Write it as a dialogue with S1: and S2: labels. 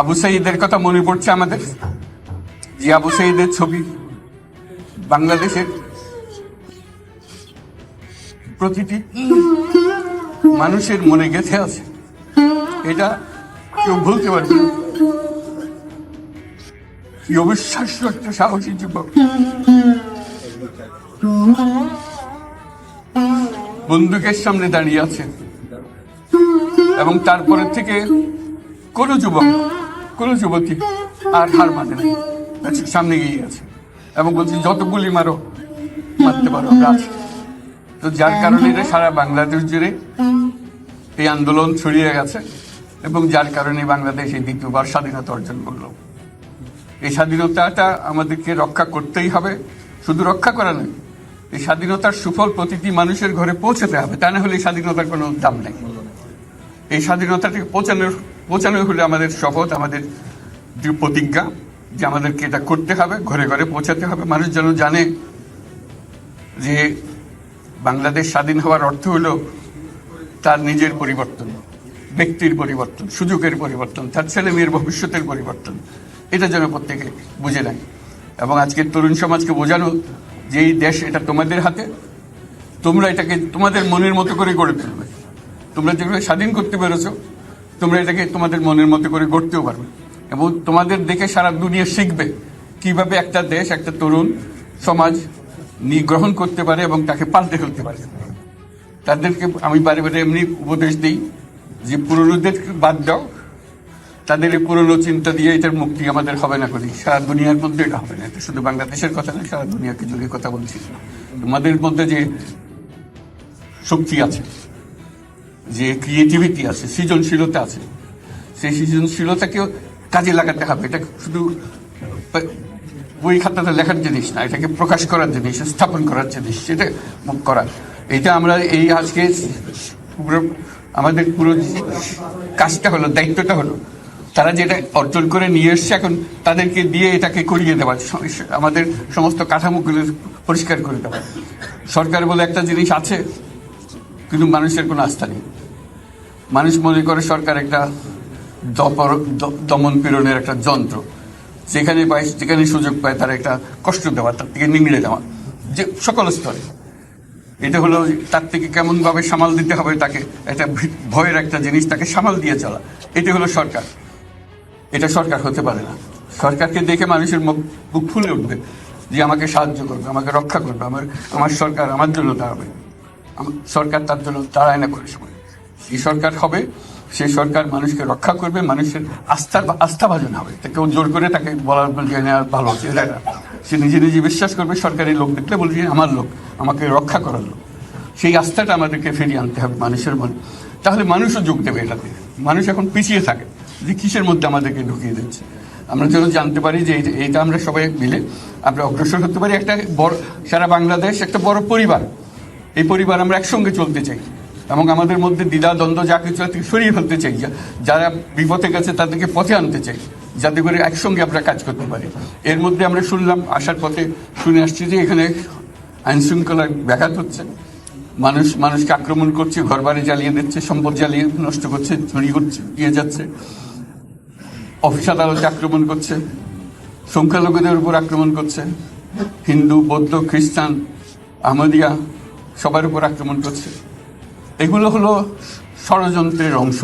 S1: আবু সাঈদের কথা মনে পড়ছে আমাদের, যে আবু সাঈদের ছবি বাংলাদেশের প্রতিটি মানুষের মনে গেঁথে আছে, এটা কেউ ভুলতে পারবে না। কি অবিশ্বাস্য একটা সাহসী যুবক, বন্দুকের সামনে দাঁড়িয়ে আছে, এবং তারপরে থেকে কোনো যুবক, কোনো যুবতী আর হার মানে না, সামনে গিয়ে আছে এবং বলছি যত গুলি মারো, মারতে পারো, আমরা আছি। তো যার কারণে সারা বাংলাদেশ জুড়ে এই আন্দোলন ছড়িয়ে গেছে, এবং যার কারণে বাংলাদেশ এই দ্বিতীয়বার স্বাধীনতা অর্জন করলো। এই স্বাধীনতাটা আমাদেরকে রক্ষা করতেই হবে, শুধু রক্ষা করা নয়, এই স্বাধীনতার সুফল প্রতিটি মানুষের ঘরে পৌঁছাতে হবে, তা না হলে এই স্বাধীনতার কোনো দাম নেই। এই স্বাধীনতাটাকে পৌঁছানো হলে আমাদের শপথ, আমাদের যে প্রতিজ্ঞা, যে আমাদেরকে এটা করতে হবে, ঘরে ঘরে পৌঁছাতে হবে। মানুষ যেন জানে যে বাংলাদেশ স্বাধীন হওয়ার অর্থ হলো তার নিজের পরিবর্তন, ব্যক্তির পরিবর্তন, সুযোগের পরিবর্তন, তার ছেলে মেয়ের ভবিষ্যতের পরিবর্তন। এটা যেন প্রত্যেকে বুঝে নেয়, এবং আজকের তরুণ সমাজকে বোঝানো যে এই দেশ এটা তোমাদের হাতে, তোমরা এটাকে তোমাদের মনের মতো করে গড়ে তুলবে। তোমরা যেভাবে স্বাধীন করতে পেরেছো, তোমরা এটাকে তোমাদের মনের মতো করে গড়তেও পারবে, এবং তোমাদের দেখে সারা দুনিয়া শিখবে কিভাবে একটা দেশ, একটা তরুণ সমাজ গ্রহণ করতে পারে এবং তাকে পাল্টে ফেলতে পারে। তাদেরকে আমি বারে বারে এমনি উপদেশ দিই যে পুরনোদের বাদ দাও, তাদের এই পুরনো চিন্তা দিয়ে এটার মুক্তি আমাদের হবে না, করি সারা দুনিয়ার মধ্যে এটা হবে না। এটা শুধু বাংলাদেশের কথা না, সারা দুনিয়াকে জুড়ে কথা বলছি। তোমাদের মধ্যে যে শক্তি আছে, যে ক্রিয়েটিভিটি আছে, সৃজনশীলতা আছে, সেই সৃজনশীলতাকেও কাজে লাগাতে হবে। এটা শুধু বই খাতাতে লেখার জিনিস না, এটাকে প্রকাশ করার জিনিস, স্থাপন করার জিনিস, সেটা করা। এটা আমরা এই আজকে আমাদের পুরো কাজটা হলো, দায়িত্বটা হলো, তারা যেটা অর্জন করে নিয়ে এসছে, এখন তাদেরকে দিয়ে এটাকে করিয়ে দেওয়া, আমাদের সমস্ত কাঠামোগুলো পরিষ্কার করে দেওয়া। সরকার বলে একটা জিনিস আছে, কিন্তু মানুষের কোনো আস্থা নেই। মানুষ মনে করে সরকার একটা দমন পীড়নের একটা যন্ত্র, যেখানে পায়, যেখানে সুযোগ পায় তার একটা কষ্ট দেওয়া, তার থেকে নিংড়ে দেওয়া, যে সকল স্তরে। এটা হলো তার থেকে কেমন ভাবে সামাল দিতে হবে তাকে, একটা ভয়ের একটা জিনিস, তাকে সামাল দিয়ে চলা। এটা হলো সরকার। এটা সরকার হতে পারে না। সরকারকে দেখে মানুষের বুক ফুলে উঠবে যে আমাকে সাহায্য করবে, আমাকে রক্ষা করবে, আমার সরকার আমার জন্য দাঁড়াবে। সরকার তার জন্য দাঁড়ায় না করে সময়। এই সরকার হবে, সেই সরকার মানুষকে রক্ষা করবে, মানুষের আস্থাভাজন হবে। কেউ জোর করে তাকে বলার ভালো হচ্ছে, সে নিজে নিজে বিশ্বাস করবে। সরকারি লোক দেখলে বলবে আমার লোক, আমাকে রক্ষা করার লোক। সেই আস্থাটা আমাদেরকে ফিরিয়ে আনতে হবে মানুষের মনে, তাহলে মানুষও যোগ দেবে এটাতে। মানুষ এখন পিছিয়ে থাকে যে কিসের মধ্যে আমাদেরকে ঢুকিয়ে দিচ্ছে। আমরা যেন জানতে পারি যে এইটা আমরা সবাই মিলে আমরা অগ্রসর হতে পারি। একটা বড়, সারা বাংলাদেশ একটা বড় পরিবার, এই পরিবার আমরা একসঙ্গে চলতে চাই, এবং আমাদের মধ্যে দ্বিধা দ্বন্দ্ব যা কিছু থেকে সরিয়ে ফেলতে চাই। যারা বিপথে গেছে তাদেরকে পথে আনতে চাই, যাতে করে একসঙ্গে আমরা কাজ করতে পারি। এর মধ্যে আমরা শুনলাম, আসার পথে শুনে আসছি যে এখানে আইন শৃঙ্খলার ব্যাঘাত হচ্ছে, মানুষকে আক্রমণ করছে, ঘরবাড়ি জ্বালিয়ে দিচ্ছে, সম্পদ জ্বালিয়ে নষ্ট করছে, চুরি করছে, দিয়ে যাচ্ছে, অফিস আদালতে আক্রমণ করছে, সংখ্যালঘুদের উপর আক্রমণ করছে, হিন্দু, বৌদ্ধ, খ্রিস্টান, আহমদিয়া সবার উপর আক্রমণ করছে। এগুলো হলো ষড়যন্ত্রের অংশ।